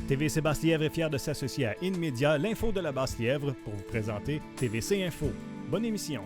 TVC Basse-Lièvre est fier de s'associer à InMedia, l'info de la Basse-Lièvre, pour vous présenter TVC Info. Bonne émission.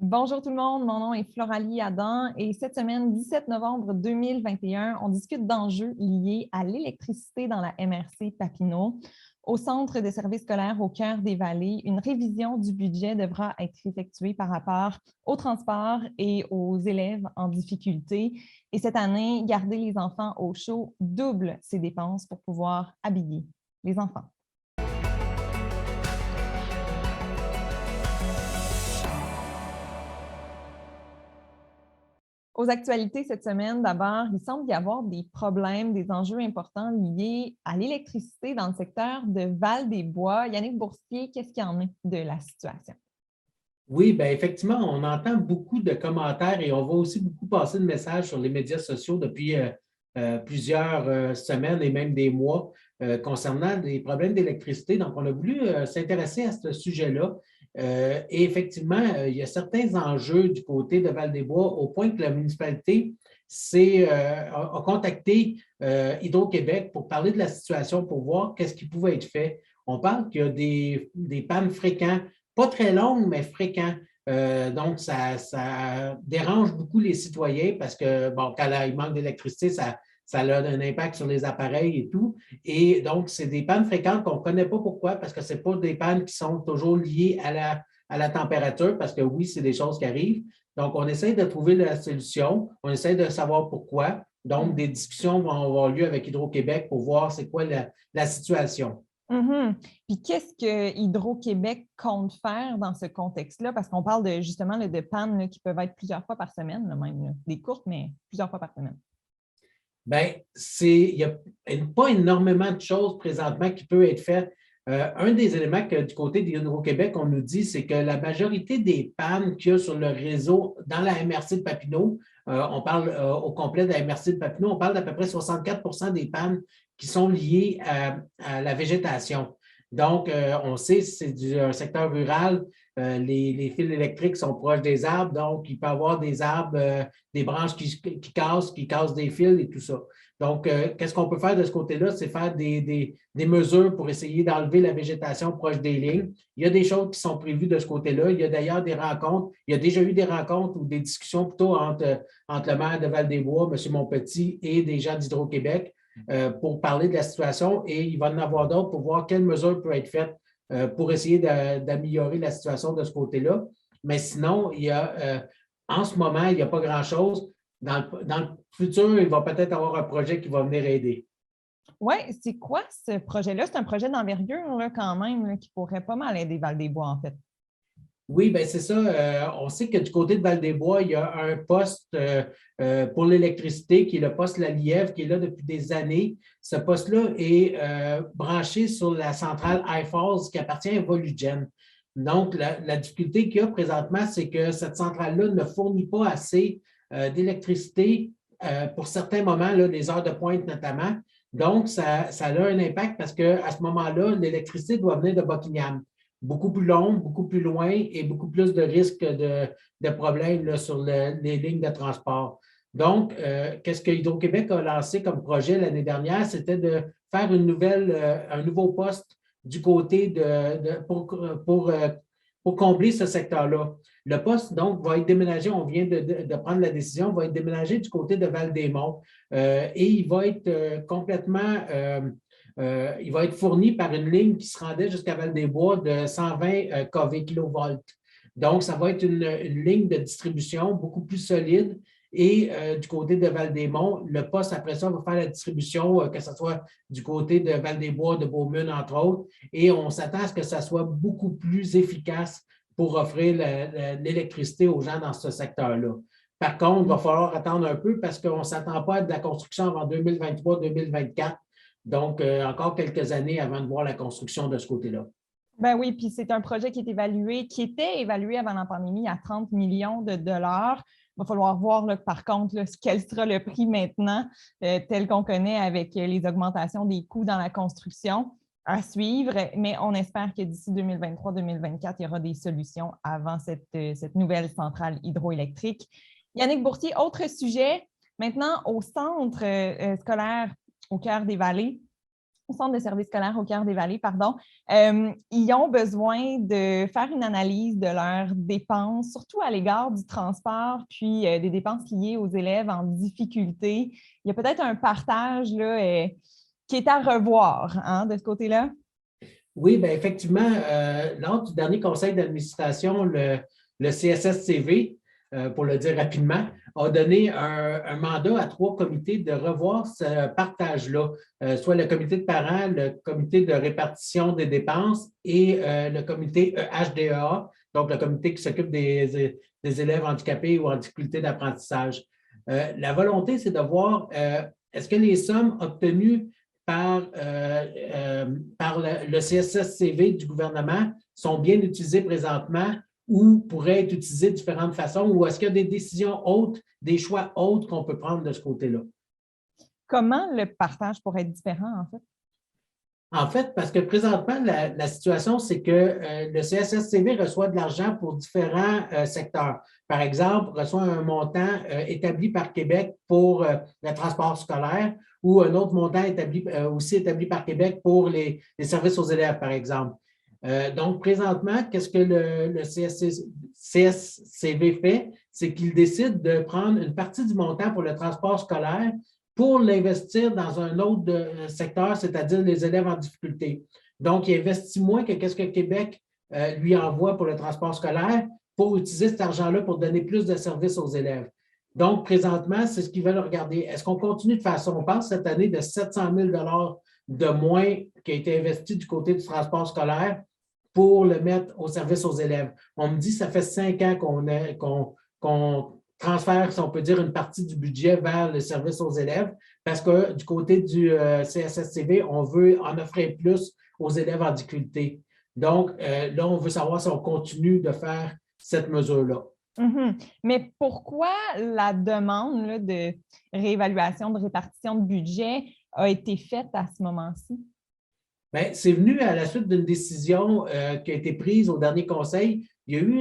Bonjour tout le monde, mon nom est Floralie Adam et cette semaine, 17 novembre 2021, on discute d'enjeux liés à l'électricité dans la MRC Papineau. Au Centre de services scolaires au cœur des vallées, une révision du budget devra être effectuée par rapport au transport et aux élèves en difficulté. Et cette année, garder les enfants au chaud double ses dépenses pour pouvoir habiller les enfants. Aux actualités cette semaine, d'abord, il semble y avoir des problèmes, des enjeux importants liés à l'électricité dans le secteur de Val-des-Bois. Yannick Boursier, qu'est-ce qu'il y en est de la situation? Oui, bien effectivement, on entend beaucoup de commentaires et on voit aussi beaucoup passer de messages sur les médias sociaux depuis plusieurs semaines et même des mois concernant des problèmes d'électricité. Donc, on a voulu s'intéresser à ce sujet-là. Et effectivement, il y a certains enjeux du côté de Val-des-Bois au point que la municipalité a contacté Hydro-Québec pour parler de la situation, pour voir qu'est-ce qui pouvait être fait. On parle qu'il y a des pannes fréquentes, pas très longues, mais fréquentes. Donc, ça dérange beaucoup les citoyens parce que, bon, quand il manque d'électricité, ça a un impact sur les appareils et tout. Et donc, c'est des pannes fréquentes qu'on ne connaît pas pourquoi, parce que ce n'est pas des pannes qui sont toujours liées à la température, parce que oui, c'est des choses qui arrivent. Donc, on essaie de trouver la solution, on essaie de savoir pourquoi. Donc, des discussions vont avoir lieu avec Hydro-Québec pour voir c'est quoi la situation. Puis qu'est-ce que Hydro-Québec compte faire dans ce contexte-là? Parce qu'on parle justement de pannes là, qui peuvent être plusieurs fois par semaine, là, même là. Des courtes, mais plusieurs fois par semaine. Bien, il n'y a pas énormément de choses présentement qui peuvent être faites. Un des éléments que du côté d'Hydro-Québec, on nous dit, c'est que la majorité des pannes qu'il y a sur le réseau dans la MRC de Papineau, on parle au complet de la MRC de Papineau, on parle d'à peu près 64 des pannes qui sont liées à la végétation. Donc, on sait que c'est un secteur rural, les fils électriques sont proches des arbres, donc il peut y avoir des arbres, des branches qui cassent des fils et tout ça. Donc, qu'est-ce qu'on peut faire de ce côté-là? C'est faire des mesures pour essayer d'enlever la végétation proche des lignes. Il y a des choses qui sont prévues de ce côté-là. Il y a d'ailleurs des rencontres. Il y a déjà eu des rencontres ou des discussions plutôt entre le maire de Val-des-Bois, M. Montpetit, et des gens d'Hydro-Québec pour parler de la situation. Et il va y en avoir d'autres pour voir quelles mesures peuvent être faites pour essayer d'améliorer la situation de ce côté-là. Mais sinon, en ce moment, il n'y a pas grand-chose. Dans le futur, il va peut-être avoir un projet qui va venir aider. Oui, c'est quoi ce projet-là? C'est un projet d'envergure là, quand même là, qui pourrait pas mal aider Val-des-Bois, en fait. Oui, bien c'est ça. On sait que du côté de Val-des-Bois, il y a un poste pour l'électricité qui est le poste La Lièvre, qui est là depuis des années. Ce poste-là est branché sur la centrale iFalls qui appartient à Volugen. Donc, la difficulté qu'il y a présentement, c'est que cette centrale-là ne fournit pas assez d'électricité pour certains moments, là, les heures de pointe notamment. Donc, ça a un impact parce qu'à ce moment-là, l'électricité doit venir de Buckingham. Beaucoup plus long, beaucoup plus loin et beaucoup plus de risques de problèmes là, sur les lignes de transport. Donc, qu'est-ce que Hydro-Québec a lancé comme projet l'année dernière? C'était de faire un nouveau poste du côté pour combler ce secteur-là. Le poste, donc, va être déménagé, on vient de prendre la décision, va être déménagé du côté de Val-des-Monts et il va être complètement il va être fourni par une ligne qui se rendait jusqu'à Val-des-Bois de 120 kV. Donc, ça va être une ligne de distribution beaucoup plus solide. Et du côté de Val-des-Monts, le poste, après ça, va faire la distribution, que ce soit du côté de Val-des-Bois, de Beaumune, entre autres. Et on s'attend à ce que ça soit beaucoup plus efficace pour offrir l'électricité aux gens dans ce secteur-là. Par contre, il va falloir attendre un peu parce qu'on ne s'attend pas à de la construction avant 2023-2024. Donc, encore quelques années avant de voir la construction de ce côté-là. Ben oui, puis c'est un projet qui était évalué avant la pandémie à 30 millions de dollars. va falloir voir, là, par contre, là, quel sera le prix maintenant, tel qu'on connaît avec les augmentations des coûts dans la construction à suivre. Mais on espère que d'ici 2023-2024, il y aura des solutions avant cette nouvelle centrale hydroélectrique. Yannick Boursier, autre sujet. Maintenant, au centre scolaire au Cœur des Vallées, au centre de services scolaires au Cœur des Vallées, pardon, ils ont besoin de faire une analyse de leurs dépenses, surtout à l'égard du transport, puis des dépenses liées aux élèves en difficulté. Il y a peut-être un partage là, qui est à revoir, hein, de ce côté-là? Oui, bien effectivement, lors du dernier conseil d'administration, le CSSCV, pour le dire rapidement, a donné un mandat à 3 comités de revoir ce partage-là, soit le comité de parents, le comité de répartition des dépenses et le comité HDEA, donc le comité qui s'occupe des élèves handicapés ou en difficulté d'apprentissage. La volonté, c'est de voir est-ce que les sommes obtenues par le CSSCV du gouvernement sont bien utilisées présentement ou pourraient être utilisées de différentes façons, ou est-ce qu'il y a des décisions autres, des choix autres qu'on peut prendre de ce côté-là? Comment le partage pourrait être différent, en fait? En fait, parce que présentement, la situation, c'est que le CSSCV reçoit de l'argent pour différents secteurs. Par exemple, reçoit un montant établi par Québec pour le transport scolaire ou un autre montant aussi établi par Québec pour les services aux élèves, par exemple. Donc, présentement, qu'est-ce que le CSCV fait? C'est qu'il décide de prendre une partie du montant pour le transport scolaire pour l'investir dans un autre secteur, c'est-à-dire les élèves en difficulté. Donc, il investit moins que ce que Québec lui envoie pour le transport scolaire pour utiliser cet argent-là pour donner plus de services aux élèves. Donc, présentement, c'est ce qu'ils veulent regarder. Est-ce qu'on continue de faire ça? On parle cette année de 700 000 de moins qui a été investi du côté du transport scolaire pour le mettre au service aux élèves. On me dit que ça fait 5 ans qu'on transfère, si on peut dire, une partie du budget vers le service aux élèves parce que du côté du CSSCV, on veut en offrir plus aux élèves en difficulté. Donc, là, on veut savoir si on continue de faire cette mesure-là. Mm-hmm. Mais pourquoi la demande là, de réévaluation, de répartition de budget a été faite à ce moment-ci? Bien, c'est venu à la suite d'une décision qui a été prise au dernier conseil. Il y a eu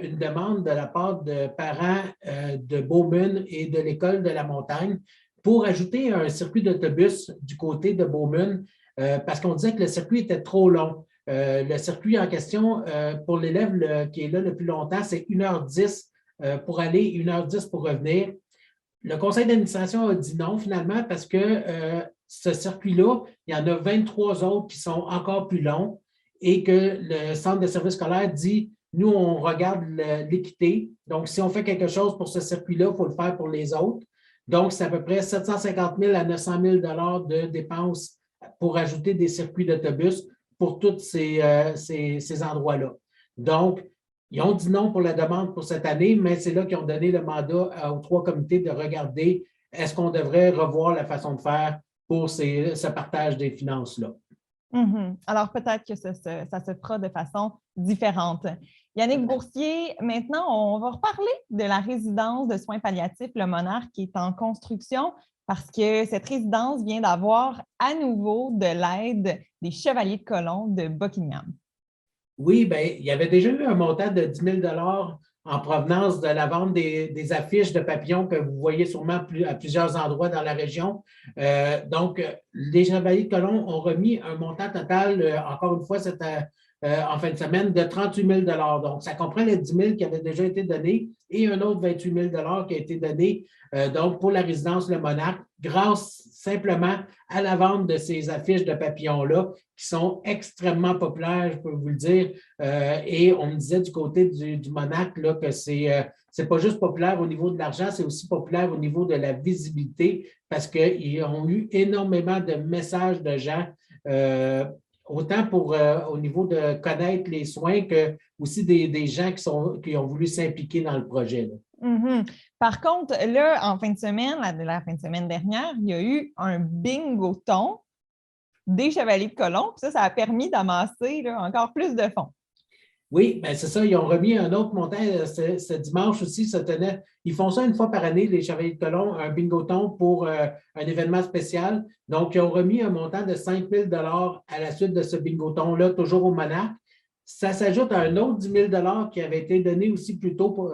une demande de la part de parents de Beaumont et de l'École de la montagne pour ajouter un circuit d'autobus du côté de Beaumont parce qu'on disait que le circuit était trop long. Le circuit en question, pour l'élève qui est là le plus longtemps, c'est 1h10 pour aller, 1h10 pour revenir. Le conseil d'administration a dit non finalement parce que ce circuit-là, il y en a 23 autres qui sont encore plus longs et que le centre de services scolaires dit nous, on regarde l'équité. Donc, si on fait quelque chose pour ce circuit-là, il faut le faire pour les autres. Donc, c'est à peu près 750 000 à 900 000 de dépenses pour ajouter des circuits d'autobus pour tous ces endroits-là. Donc, ils ont dit non pour la demande pour cette année, mais c'est là qu'ils ont donné le mandat aux 3 comités de regarder est-ce qu'on devrait revoir la façon de faire pour ce partage des finances-là. Mm-hmm. Alors, peut-être que ça se fera de façon différente. Yannick Boursier, maintenant, on va reparler de la résidence de soins palliatifs Le Monarque qui est en construction parce que cette résidence vient d'avoir à nouveau de l'aide des Chevaliers de Colomb de Buckingham. Oui, bien, il y avait déjà eu un montant de 10 000 en provenance de la vente des affiches de papillons que vous voyez sûrement à plusieurs endroits dans la région. Donc, les Chevaliers de Colomb ont remis un montant total, encore une fois, en fin de semaine, de 38 000 Donc, ça comprend les 10 000 qui avaient déjà été donnés et un autre 28 000 qui a été donné donc pour la résidence Le Monarque, grâce simplement à la vente de ces affiches de papillons-là, qui sont extrêmement populaires, je peux vous le dire. Et on me disait du côté du Monarque là, que c'est pas juste populaire au niveau de l'argent, c'est aussi populaire au niveau de la visibilité parce qu'ils ont eu énormément de messages de gens autant au niveau de connaître les soins que aussi des gens qui ont voulu s'impliquer dans le projet. Mm-hmm. Par contre, là, en fin de semaine, la fin de semaine dernière, il y a eu un bingo-ton des Chevaliers de Colomb. Ça a permis d'amasser encore plus de fonds. Oui, bien c'est ça. Ils ont remis un autre montant. Ce dimanche aussi, ils font ça une fois par année, les Chevaliers de Colomb, un bingoton pour un événement spécial. Donc, ils ont remis un montant de 5 000 à la suite de ce bingoton-là, toujours au Monarque. Ça s'ajoute à un autre 10 000 qui avait été donné aussi plus tôt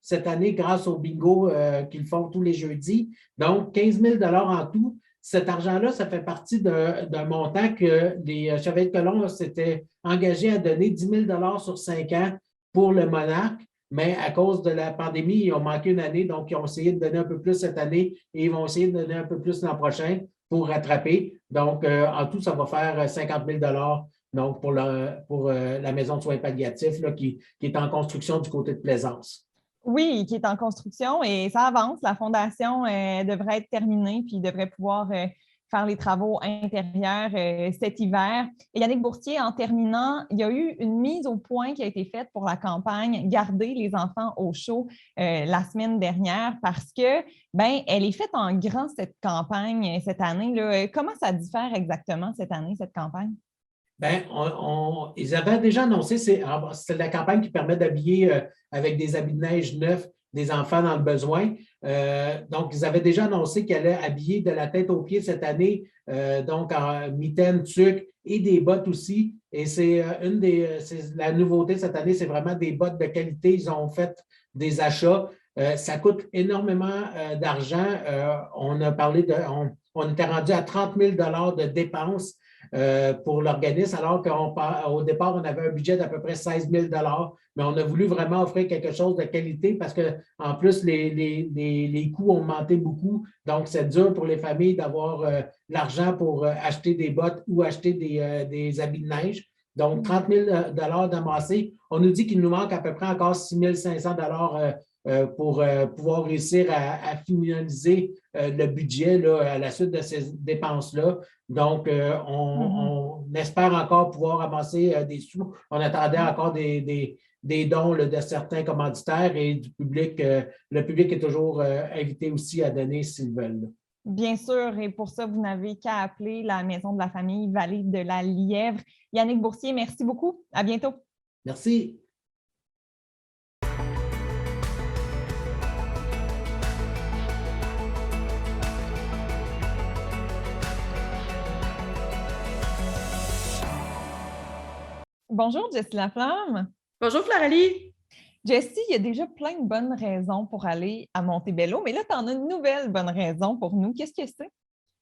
cette année grâce au bingo qu'ils font tous les jeudis. Donc, 15 000 en tout. Cet argent-là, ça fait partie d'un montant que les Chevaliers de Colomb s'étaient engagés à donner 10 000 sur 5 ans pour le Monarque, mais à cause de la pandémie, ils ont manqué une année, donc ils ont essayé de donner un peu plus cette année et ils vont essayer de donner un peu plus l'an prochain pour rattraper. Donc, en tout, ça va faire 50 000 donc pour la maison de soins palliatifs là, qui est en construction du côté de Plaisance. Oui, qui est en construction et ça avance. La fondation devrait être terminée puis devrait pouvoir faire les travaux intérieurs cet hiver. Et Yannick Bourtier, en terminant, il y a eu une mise au point qui a été faite pour la campagne Garder les enfants au chaud la semaine dernière parce que, elle est faite en grand, cette campagne, cette année, là. Comment ça diffère exactement cette année, cette campagne? Bien, ils avaient déjà annoncé, c'est la campagne qui permet d'habiller avec des habits de neige neufs des enfants dans le besoin. Donc, ils avaient déjà annoncé qu'ils allaient habiller de la tête aux pieds cette année, donc en mitaines, tuques et des bottes aussi. Et c'est la nouveauté cette année, c'est vraiment des bottes de qualité. Ils ont fait des achats. Ça coûte énormément d'argent. On a parlé on était rendu à 30 000 de dépenses pour l'organisme, alors qu'au départ, on avait un budget d'à peu près 16 000 mais on a voulu vraiment offrir quelque chose de qualité parce qu'en plus, les coûts ont augmenté beaucoup. Donc, c'est dur pour les familles d'avoir l'argent pour acheter des bottes ou acheter des habits de neige. Donc, 30 000 d'amassés. On nous dit qu'il nous manque à peu près encore 6 500 pour pouvoir réussir à finaliser le budget là, à la suite de ces dépenses-là. Donc, on espère encore pouvoir amasser des sous. On attendait encore des dons là, de certains commanditaires et du public. Le public est toujours invité aussi à donner s'ils veulent. Bien sûr, et pour ça, vous n'avez qu'à appeler la Maison de la famille Vallée de la Lièvre. Yannick Boursier, merci beaucoup. À bientôt. Merci. Bonjour, Jessie Laflamme. Bonjour, Floralie. Jessie, il y a déjà plein de bonnes raisons pour aller à Montebello, mais là, tu en as une nouvelle bonne raison pour nous. Qu'est-ce que c'est?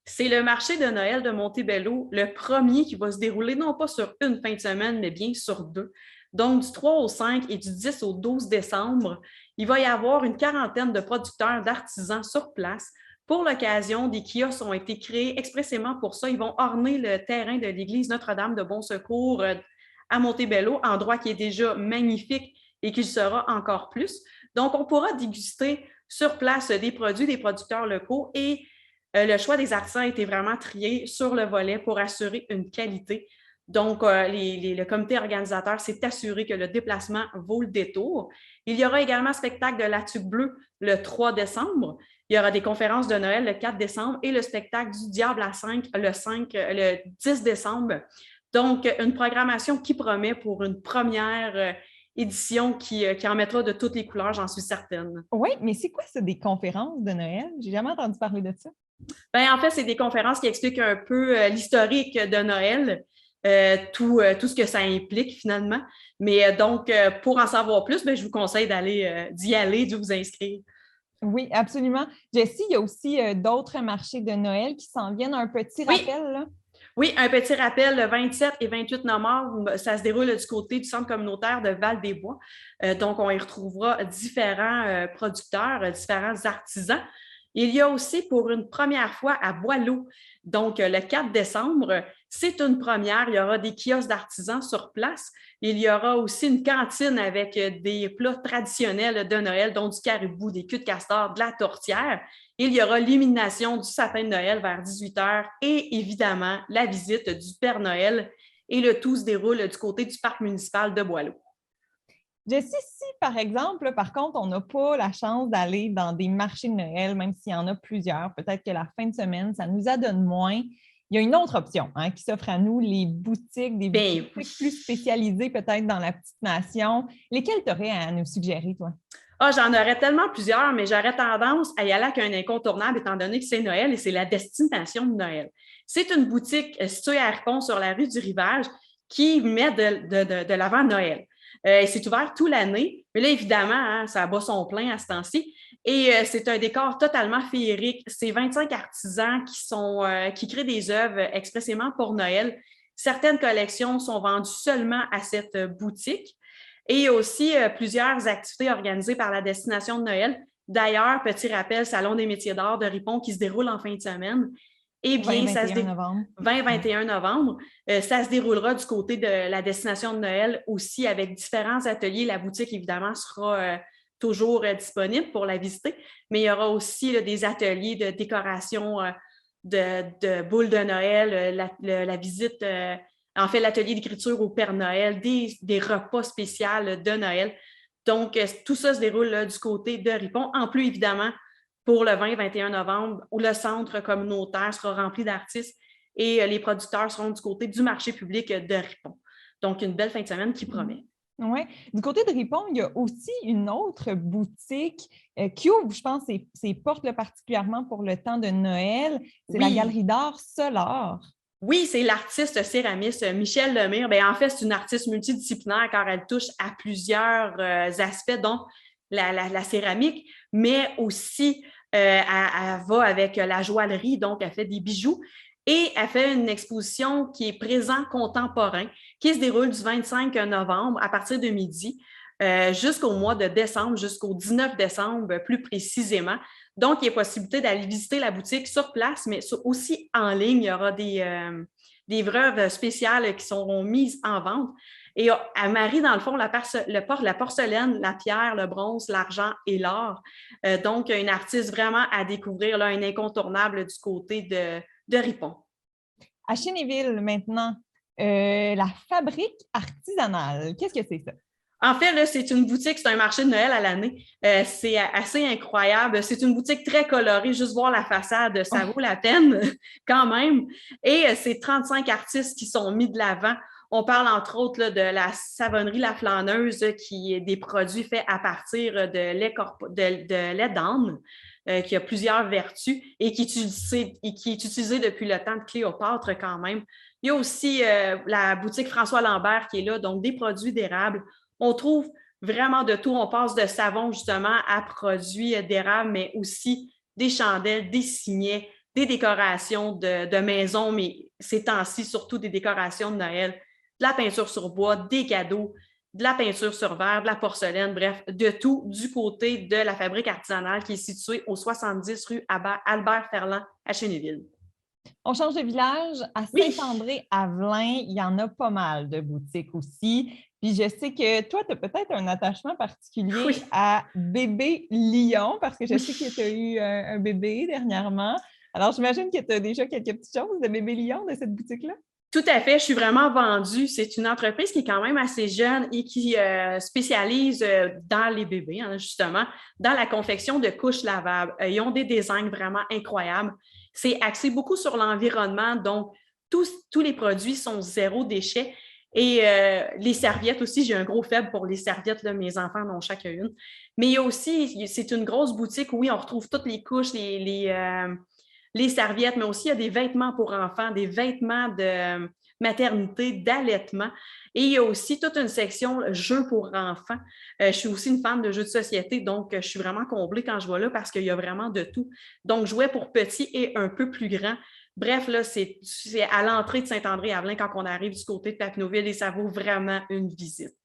C'est le marché de Noël de Montebello, le premier qui va se dérouler non pas sur une fin de semaine, mais bien sur 2. Donc, du 3 au 5 et du 10 au 12 décembre, il va y avoir une quarantaine de producteurs, d'artisans sur place. Pour l'occasion, des kiosques ont été créés expressément pour ça. Ils vont orner le terrain de l'église Notre-Dame de Bon Secours à Montebello, endroit qui est déjà magnifique et qui le sera encore plus. Donc, on pourra déguster sur place des produits des producteurs locaux et le choix des artisans a été vraiment trié sur le volet pour assurer une qualité. Donc, le comité organisateur s'est assuré que le déplacement vaut le détour. Il y aura également un spectacle de La Tuque Bleue le 3 décembre. Il y aura des conférences de Noël le 4 décembre et le spectacle du Diable à 5 le 10 décembre. Donc, une programmation qui promet pour une première édition qui en mettra de toutes les couleurs, j'en suis certaine. Oui, mais c'est quoi ça, des conférences de Noël? J'ai jamais entendu parler de ça. Bien, en fait, c'est des conférences qui expliquent un peu l'historique de Noël, tout ce que ça implique finalement. Mais donc, pour en savoir plus, je vous conseille d'y aller, de vous inscrire. Oui, absolument. Jessie, il y a aussi d'autres marchés de Noël qui s'en viennent. Un petit rappel, là. Oui, un petit rappel, le 27 et 28 novembre, ça se déroule du côté du centre communautaire de Val-des-Bois. Donc, on y retrouvera différents producteurs, différents artisans. Il y a aussi pour une première fois à Boileau, donc le 4 décembre, c'est une première. Il y aura des kiosques d'artisans sur place. Il y aura aussi une cantine avec des plats traditionnels de Noël, dont du caribou, des culs de castor, de la tourtière. Il y aura l'illumination du sapin de Noël vers 18h et évidemment la visite du Père Noël. Et le tout se déroule du côté du parc municipal de Boileau. Jessie, si par exemple, par contre, on n'a pas la chance d'aller dans des marchés de Noël, même s'il y en a plusieurs, peut-être que la fin de semaine, ça nous adonne moins. il y a une autre option qui s'offre à nous, les boutiques, des boutiques oui. plus spécialisées peut-être dans la petite nation. Lesquelles tu aurais à nous suggérer, toi? Ah, j'en aurais tellement plusieurs, mais j'aurais tendance à y aller avec un incontournable étant donné que c'est Noël et c'est la destination de Noël. C'est une boutique située à Ripon sur la rue du Rivage qui met de l'avant Noël. C'est ouvert toute l'année, mais là, évidemment, ça bat son plein à ce temps-ci. Et c'est un décor totalement féerique. C'est 25 artisans qui créent des œuvres expressément pour Noël. Certaines collections sont vendues seulement à cette boutique. Et il y a aussi plusieurs activités organisées par la destination de Noël. D'ailleurs, petit rappel, Salon des métiers d'art de Ripon qui se déroule en fin de semaine. Eh bien, 20-21 novembre. Ça se déroulera du côté de la destination de Noël aussi avec différents ateliers. La boutique, évidemment, sera toujours disponible pour la visiter, mais il y aura aussi des ateliers de décoration de boules de Noël, la visite, en fait, l'atelier d'écriture au Père Noël, des repas spéciaux de Noël. Donc, tout ça se déroule du côté de Ripon. En plus, évidemment, pour le 20-21 novembre, où le centre communautaire sera rempli d'artistes et les producteurs seront du côté du marché public de Ripon. Donc, une belle fin de semaine qui promet. Oui. Du côté de Ripon, il y a aussi une autre boutique qui ouvre, je pense, ses portes là, particulièrement pour le temps de Noël. C'est la Galerie d'art Solar. Oui, c'est l'artiste céramiste Michel Lemire. Bien, en fait, c'est une artiste multidisciplinaire car elle touche à plusieurs aspects, dont la céramique, mais aussi elle va avec la joaillerie, donc elle fait des bijoux. Et elle fait une exposition qui est présent contemporain, qui se déroule du 25 novembre à partir de midi jusqu'au mois de décembre, jusqu'au 19 décembre plus précisément. Donc, il y a possibilité d'aller visiter la boutique sur place, mais aussi en ligne. Il y aura des œuvres spéciales qui seront mises en vente. Et elle marie, dans le fond, la porcelaine, la pierre, le bronze, l'argent et l'or. Donc, une artiste vraiment à découvrir, là, un incontournable du côté de Ripon. À Chénéville, maintenant, la fabrique artisanale, qu'est-ce que c'est ça? En fait, là, c'est une boutique, c'est un marché de Noël à l'année. C'est assez incroyable. C'est une boutique très colorée. Juste voir la façade, ça vaut la peine quand même. Et c'est 35 artistes qui sont mis de l'avant. On parle entre autres là, de la savonnerie La Flâneuse, qui est des produits faits à partir de lait d'âne, qui a plusieurs vertus et qui est utilisé depuis le temps de Cléopâtre quand même. Il y a aussi la boutique François Lambert qui est là, donc des produits d'érable. On trouve vraiment de tout. On passe de savon, justement, à produits d'érable, mais aussi des chandelles, des signets, des décorations de maison, mais ces temps-ci, surtout des décorations de Noël, de la peinture sur bois, des cadeaux, de la peinture sur verre, de la porcelaine, bref, de tout du côté de la fabrique artisanale qui est située au 70 rue Albert Ferland à Chénéville. On change de village. À Saint-André-Avelin, il y en a pas mal de boutiques aussi. Puis je sais que toi, tu as peut-être un attachement particulier à Bébé Lion, parce que je sais que tu as eu un bébé dernièrement. Alors, j'imagine que tu as déjà quelques petites choses de Bébé Lion de cette boutique-là. Tout à fait, je suis vraiment vendue. C'est une entreprise qui est quand même assez jeune et qui spécialise dans les bébés, justement, dans la confection de couches lavables. Ils ont des designs vraiment incroyables. C'est axé beaucoup sur l'environnement, donc tous les produits sont zéro déchet. Et les serviettes aussi, j'ai un gros faible pour les serviettes, là, mes enfants en ont chacun une. Mais il y a aussi, c'est une grosse boutique, oui, on retrouve toutes les couches, les serviettes, mais aussi il y a des vêtements pour enfants, des vêtements de maternité, d'allaitement. Et il y a aussi toute une section jeux pour enfants. Je suis aussi une fan de jeux de société, donc je suis vraiment comblée quand je vais là parce qu'il y a vraiment de tout. Donc, jouets pour petits et un peu plus grands. Bref, là, c'est à l'entrée de Saint-André-Avelin quand on arrive du côté de Papineauville et ça vaut vraiment une visite.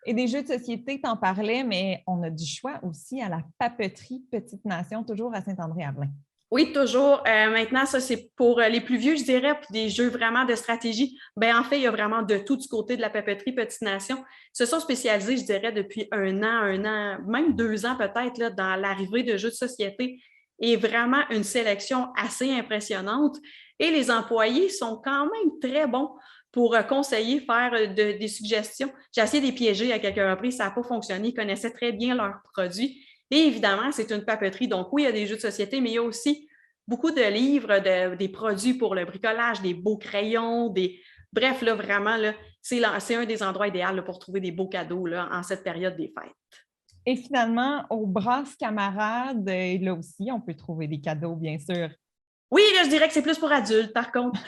Et des jeux de société, tu en parlais, mais on a du choix aussi à la papeterie Petite Nation, toujours à Saint-André-Avelin. Oui, toujours. Maintenant, ça, c'est pour les plus vieux, je dirais, puis des jeux vraiment de stratégie. Bien, en fait, il y a vraiment de tout du côté de la papeterie Petite Nation. Ils se sont spécialisés, je dirais, depuis un an, même 2 ans peut-être, là, dans l'arrivée de jeux de société. Et vraiment une sélection assez impressionnante. Et les employés sont quand même très bons pour conseiller, faire des suggestions. J'ai essayé de les piéger à quelques reprises, ça n'a pas fonctionné. Ils connaissaient très bien leurs produits. Et évidemment, c'est une papeterie. Donc oui, il y a des jeux de société, mais il y a aussi beaucoup de livres, des produits pour le bricolage, des beaux crayons, bref, là, vraiment, là, c'est un des endroits idéaux là, pour trouver des beaux cadeaux là, en cette période des fêtes. Et finalement, au Brasses Camarades, là aussi, on peut trouver des cadeaux, bien sûr. Oui, là, je dirais que c'est plus pour adultes, par contre.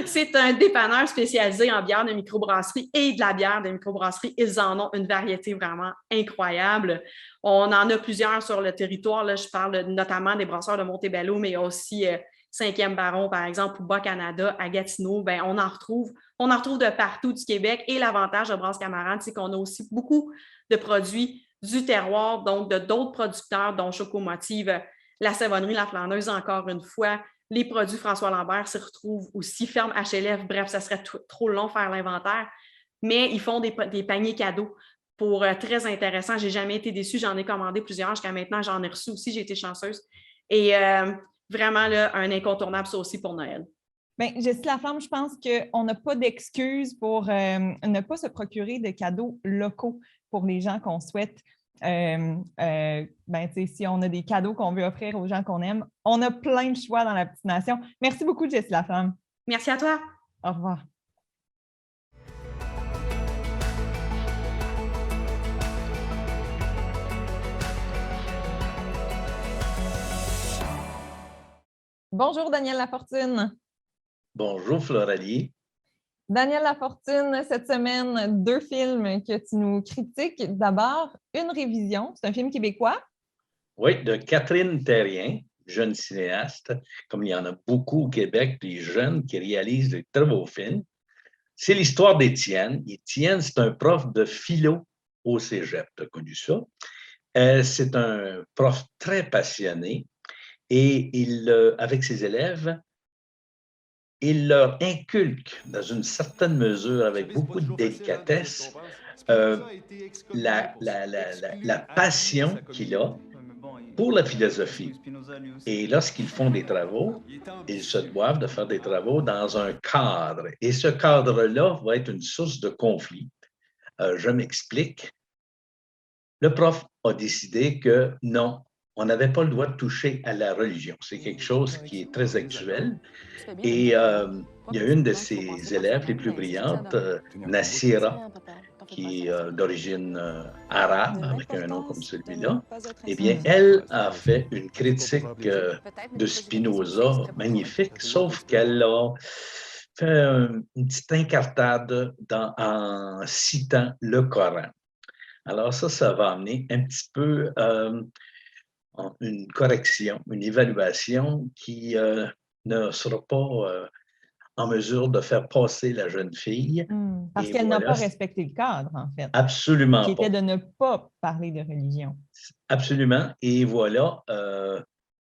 C'est un dépanneur spécialisé en bière de microbrasserie et de la bière de microbrasserie. Ils en ont une variété vraiment incroyable. On en a plusieurs sur le territoire. Là, je parle notamment des brasseurs de Montebello, mais aussi 5e Baron, par exemple, ou Bas-Canada, à Gatineau. Bien, on en retrouve de partout du Québec. Et l'avantage de Brasses Camarades, c'est qu'on a aussi beaucoup de produits du terroir, donc de d'autres producteurs, dont Chocomotive, la Savonnerie La Flandeuse, encore une fois. Les produits François Lambert s'y retrouvent aussi, Ferme HLF. Bref, ça serait trop long de faire l'inventaire. Mais ils font des paniers cadeaux pour très intéressants. Je n'ai jamais été déçue. J'en ai commandé plusieurs. Jusqu'à maintenant, j'en ai reçu aussi. J'ai été chanceuse. Et vraiment, là, un incontournable, ça aussi pour Noël. Bien, Jessie Laflamme, je pense qu'on n'a pas d'excuses pour ne pas se procurer de cadeaux locaux pour les gens qu'on souhaite. Si on a des cadeaux qu'on veut offrir aux gens qu'on aime, on a plein de choix dans la petite nation. Merci beaucoup, Jessie Laflamme. Merci à toi. Au revoir. Bonjour, Daniel Lafortune. Bonjour, Floralie. Daniel Lafortune, cette semaine, 2 films que tu nous critiques. D'abord, Une révision, c'est un film québécois. Oui, de Catherine Terrien, jeune cinéaste, comme il y en a beaucoup au Québec, des jeunes qui réalisent de très beaux films. C'est l'histoire d'Étienne. Étienne, c'est un prof de philo au cégep, tu as connu ça. C'est un prof très passionné et avec ses élèves, il leur inculque, dans une certaine mesure, avec beaucoup de délicatesse, la passion qu'il a pour la philosophie. Et lorsqu'ils font des travaux, ils se doivent de faire des travaux dans un cadre. Et ce cadre-là va être une source de conflit. Je m'explique. Le prof a décidé que non, on n'avait pas le droit de toucher à la religion. C'est quelque chose qui est très actuel. Et il y a une de ses élèves les plus brillantes, Nassira, qui est d'origine arabe, avec un nom comme celui-là. Eh bien, elle a fait une critique de Spinoza magnifique, sauf qu'elle a fait une petite incartade en citant le Coran. Alors ça va amener un petit peu une correction, une évaluation qui ne sera pas en mesure de faire passer la jeune fille. Parce qu'elle n'a pas respecté le cadre, en fait. Absolument qui pas. était de ne pas parler de religion. Absolument. Et voilà,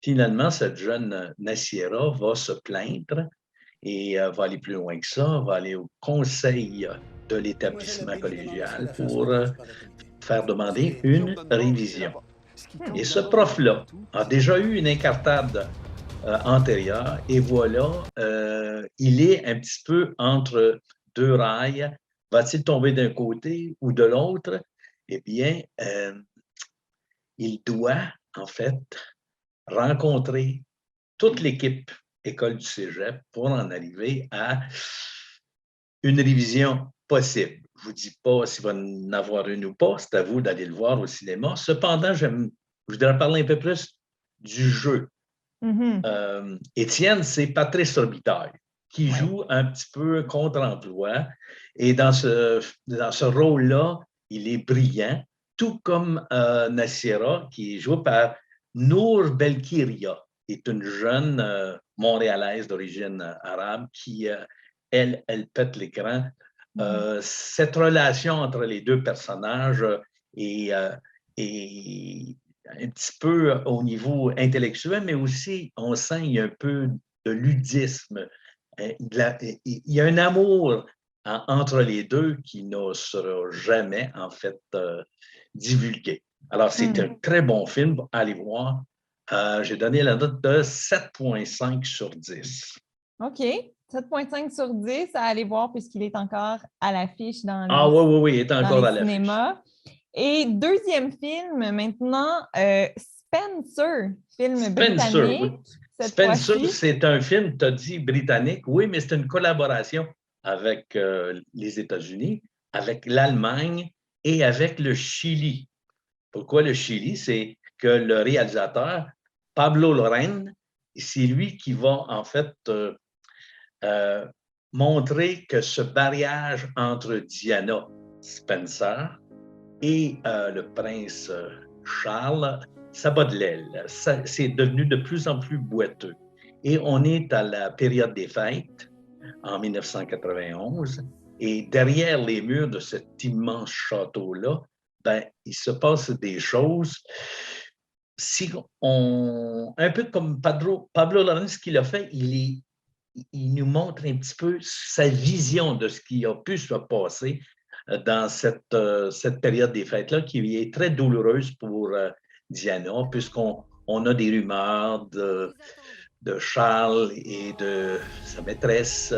finalement, cette jeune Nassira va se plaindre et va aller plus loin que ça, va aller au conseil de l'établissement collégial pour faire demander une révision. Et ce prof-là a déjà eu une incartade antérieure et voilà, il est un petit peu entre 2 rails. Va-t-il tomber d'un côté ou de l'autre? Eh bien, il doit, en fait, rencontrer toute l'équipe École du Cégep pour en arriver à une révision possible. Je ne vous dis pas s'il va en avoir une ou pas, c'est à vous d'aller le voir au cinéma. Cependant, je voudrais parler un peu plus du jeu. Étienne, c'est Patrice Robitaille qui joue un petit peu contre-emploi et dans ce rôle-là, il est brillant, tout comme Nassira, qui est joué par Nour Belkiria, qui est une jeune montréalaise d'origine arabe qui, elle pète l'écran. Cette relation entre les 2 personnages est un petit peu au niveau intellectuel, mais aussi, on sent qu'il y a un peu de ludisme. Il y a un amour entre les 2 qui ne sera jamais, en fait, divulgué. Alors, c'est un très bon film. Allez voir. J'ai donné la note de 7,5 sur 10. OK. 7,5 sur 10 à aller voir puisqu'il est encore à l'affiche dans oui, il est encore à cinéma. Et deuxième film, maintenant, Spencer, film Spencer, britannique. oui. Cette Spencer, fois-ci. c'est un film, tu as dit britannique, oui, mais c'est une collaboration avec les États-Unis, avec l'Allemagne et avec le Chili. Pourquoi le Chili? C'est que le réalisateur, Pablo Larraín, c'est lui qui va en fait montrer que ce mariage entre Diana Spencer et le prince Charles, ça bat de l'aile. C'est devenu de plus en plus boiteux. Et on est à la période des fêtes, en 1991, et derrière les murs de cet immense château-là, ben, il se passe des choses. Si on, un peu comme Pablo Larraín, ce qu'il a fait, il nous montre un petit peu sa vision de ce qui a pu se passer dans cette période des fêtes-là, qui est très douloureuse pour Diana, puisqu'on a des rumeurs de Charles et de sa maîtresse.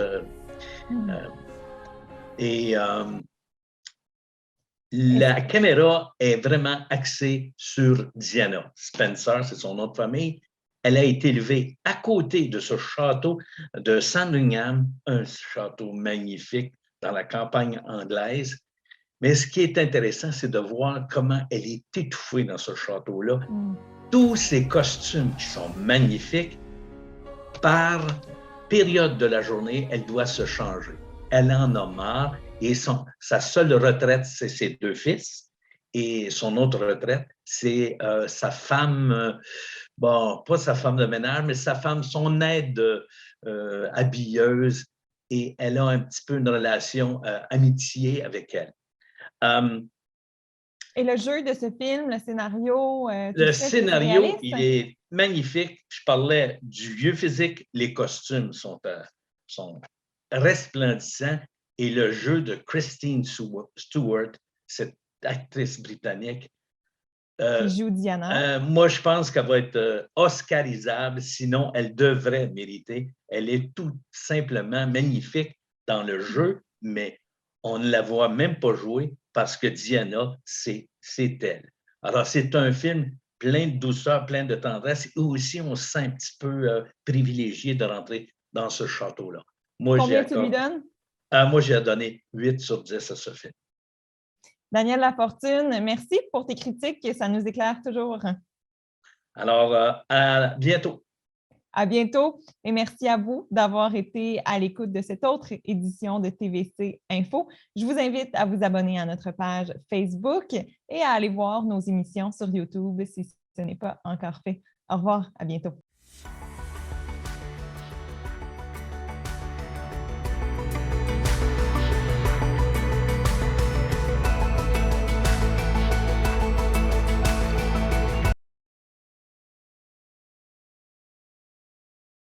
La caméra est vraiment axée sur Diana Spencer, c'est son nom de famille. Elle a été élevée à côté de ce château de Sandringham, un château magnifique dans la campagne anglaise. Mais ce qui est intéressant, c'est de voir comment elle est étouffée dans ce château-là. Tous ces costumes qui sont magnifiques, par période de la journée, elle doit se changer. Elle en a marre et sa seule retraite, c'est ses 2 fils. Et son autre retraite, c'est sa femme, bon, pas sa femme de ménage, mais sa femme, son aide habilleuse. Et elle a un petit peu une relation amitié avec elle. Et le jeu de ce film, le scénario? Le scénario, il est magnifique. Je parlais du vieux physique. Les costumes sont resplendissants. Et le jeu de Kristen Stewart, cette actrice britannique, qui joue Diana. Moi, je pense qu'elle va être oscarisable. Sinon, elle devrait mériter. Elle est tout simplement magnifique dans le jeu, mais on ne la voit même pas jouer parce que Diana, c'est elle. Alors, c'est un film plein de douceur, plein de tendresse, et aussi on se sent un petit peu privilégié de rentrer dans ce château-là. Combien tu lui donnes? Moi, j'ai donné 8 sur 10 à ce film. Daniel Lafortune, merci pour tes critiques, ça nous éclaire toujours. Alors, à bientôt. À bientôt et merci à vous d'avoir été à l'écoute de cette autre édition de TVC Info. Je vous invite à vous abonner à notre page Facebook et à aller voir nos émissions sur YouTube si ce n'est pas encore fait. Au revoir, à bientôt.